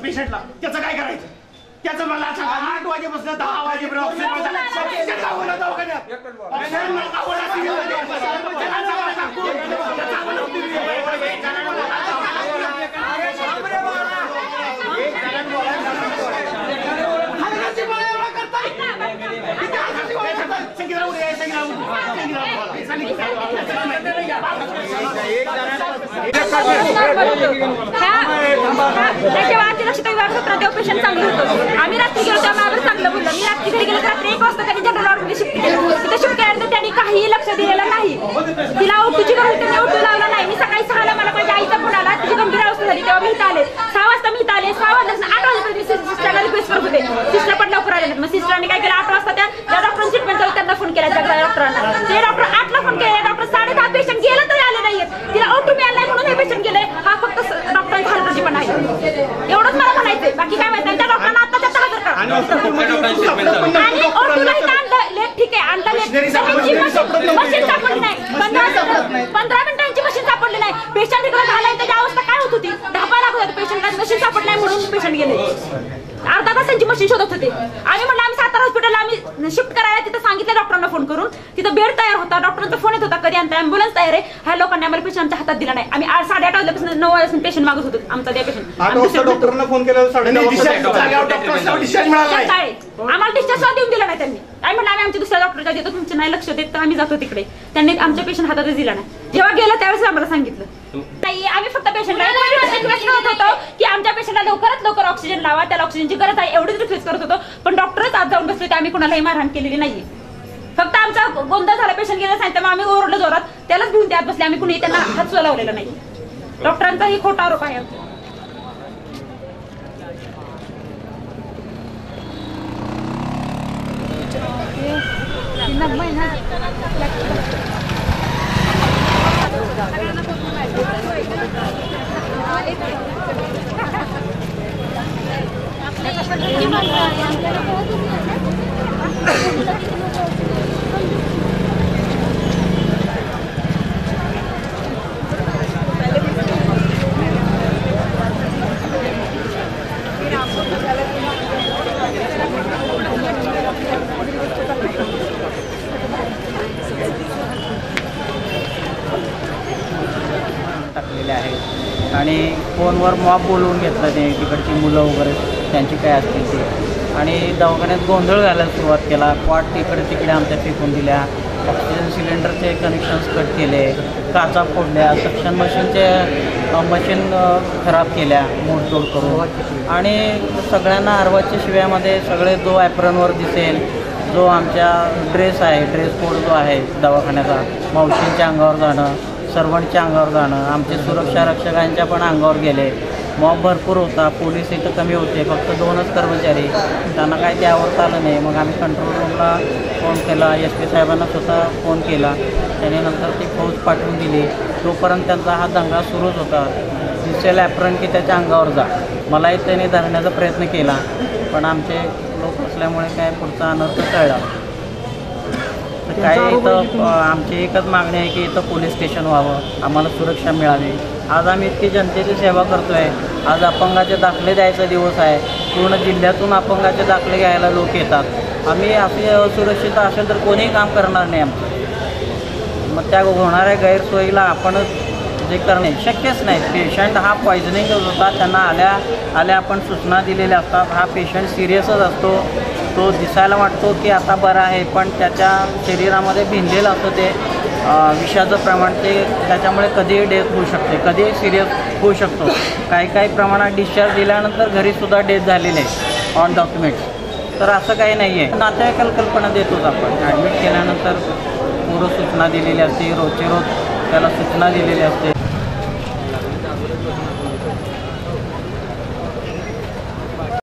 पेशंटला त्याचं काय करायचं? त्याचं मला 8 वाजेपासून 10 वाजेपर्यंत पेशंट चांगलं होतं. आम्ही रात्री गेलो तेव्हा मला चांगलं बोललं. मी रात्री घरी गेलो रात्री 1 वाजता त्यांनी जनरल वॉर्डमध्ये शिफ्ट केलं. तिथे शिफ्ट केल्यानंतर त्यांनी काहीही लक्ष दिलेलं नाही. तिला ओटूची गरज होती, ओटू लावला नाही. मी सकाळी 6ला मला माझ्या आईचा फोन आला, तिची गंभीर अवस्था झाली. तेव्हा मी इथं आले 6 वाजता. मी इथं आले 6 वाजता 8 वाजेपर्यंत सिस्टरला रिक्वेस्ट करत होते. सिस्टर पण लवकर आले नाहीत. मग सिस्टरने काय केलं 8 वाजता ज्या डॉक्टरांची ट्रीटमेंट चालू त्यांना फोन केला, जगदाळे डॉक्टरांना. ते डॉक्टर 8ला फोन केला. डॉक्टर 10:30 पेशंट गेलं तरी आले नाहीत. तिला ओटू मिळाला नाही म्हणून हे पेशंट गेले. हा फक्त डॉक्टरांचा हलगर्जीपणा आहे. एवढंच मला म्हणायचंय, बाकी काय माहिती. त्या डॉक्टरांना आता त्याचा हजर करा. आणि ओटूला इथं आणलं लेट, ठीक आहे आणलं लेट. मशीन सापडली नाही. 15 मिनिटांची मशीन सापडली नाही. पेशंट इकडे झालाय त्याची अवस्था काय होत होती? धापा लागत होती. पेशंटला मशीन सापडली नाही म्हणून पेशंट गेले. अर्धा तास त्यांची मशीन शोधत होते. आम्ही म्हणलं आम्ही सातारा हॉस्पिटलला आम्ही शिफ्ट करायला तिथं सांगितलं डॉक्टरांना फोन करून. तिथं बेड तयार होता. डॉक्टरांचा फोन येत होता कधी आणता ॲम्ब्युलन्स तयार आहे. ह्या लोकांनी आम्हाला पेशंटच्या हातात दिला नाही. आम्ही 8:30 वाजल्यापासून 9 वाजल्यापासून पेशंट मागत होतो. आमचा त्या पेशंट 8 वाजता डॉक्टरांना फोन केला, 9:30 आम्हाला डिस्चार्ज देऊन दिला नाही त्यांनी. आम्ही म्हणलं आम्ही आमच्या दुसऱ्या डॉक्टरच्या देतो, तुमचे नाही लक्ष देत तर आम्ही जातो तिकडे. त्यांनी आमच्या पेशंट हातातच दिला नाही. जेव्हा गेलं त्यावेळेस आम्हाला सांगितलं नाही. आम्ही फक्त पेशंटला रिक्वेस्ट करत होतो की आमच्या पेशंटला लवकरात लवकर ऑक्सिजन लावा, त्याला ऑक्सिजनची गरज आहे एवढीच रिक्वेस्ट करत होतो. पण डॉक्टरच आज जाऊन बसले, आम्ही कुणालाही मारहाण केलेली नाहीये. फक्त आमचा गोंधळ झाला, पेशंट गेला सांगितलं, मग आम्ही ओरडलो जोरात. त्यालाच घेऊन त्यात बसले. आम्ही कुणी त्यांना हात सुद्धा लावलेला नाही. डॉक्टरांचाही खोटा आरोप आहे. आणि फोनवर मॉब बोलवून घेतलं ते तिकडची मुलं वगैरे त्यांची काय असतील ते. आणि दवाखान्यात गोंधळ घालायला सुरुवात केला. कॉट इकडे तिकडे आमच्या फेकून दिल्या. ऑक्सिजन सिलेंडरचे कनेक्शन्स कट केले, काचा फोडल्या, सक्शन मशीन खराब केल्या मोडतोड करून. आणि सगळ्यांना अर्वाच्या शिव्यामध्ये सगळे जो ॲप्रनवर दिसेल, जो आमच्या ड्रेस आहे, ड्रेस कोड जो आहे दवाखान्याचा, मावशींच्या अंगावर जाणं, सर्वंटच्या अंगावर जाणं, आमचे सुरक्षा रक्षकांच्या पण अंगावर गेले. मॉब भरपूर होता. पोलीस इथं कमी होते, फक्त 2च कर्मचारी. त्यांना काय ते आवडता आलं नाही. मग आम्ही कंट्रोल रूमला फोन केला, SP साहेबांना स्वतः फोन केला. त्याने नंतर ती फौज पाठवून दिली. तोपर्यंत त्यांचा हा दंगा सुरूच होता. दिसेल ॲप्रन की त्याच्या अंगावर जा. मलाही त्याने धरण्याचा प्रयत्न केला, पण आमचे लोक असल्यामुळे काय पुढचा अनर्थ टळला. काय इथं आमची एकच मागणी आहे की इथं पोलीस स्टेशन व्हावं, आम्हाला सुरक्षा मिळावी. आज आम्ही इतकी जनतेची सेवा करतो आहे. आज अपंगाचे दाखले द्यायचा दिवस आहे. पूर्ण जिल्ह्यातून अपंगाचे दाखले घ्यायला लोक येतात. आम्ही असे असुरक्षित असेल तर कोणीही काम करणार नाही आमचं. मग त्या होणाऱ्या गैरसोयीला आपण जे करणे शक्यच नाही. पेशंट हा पॉयझनिंग होता, त्यांना आल्या आपण सूचना दिलेल्या असतात. हा पेशंट सिरियसच असतो, तो दिसायला वाटतो की आता बरा आहे, पण त्याच्या शरीरामध्ये भिनलेलं असतं ते विषाचं प्रमाण, ते त्याच्यामुळे कधीही डेथ होऊ शकते, कधीही सिरियस होऊ शकतो. काही प्रमाणात डिस्चार्ज दिल्यानंतर घरीसुद्धा डेथ झालेली आहे ऑन डॉक्युमेंट्स. तर असं काही नाही आहे. नातेवाईकाला कल्पना देतोच आपण. ॲडमिट केल्यानंतर पूर्व सूचना दिलेली असते, रोजचे रोज त्याला सूचना दिलेली असते.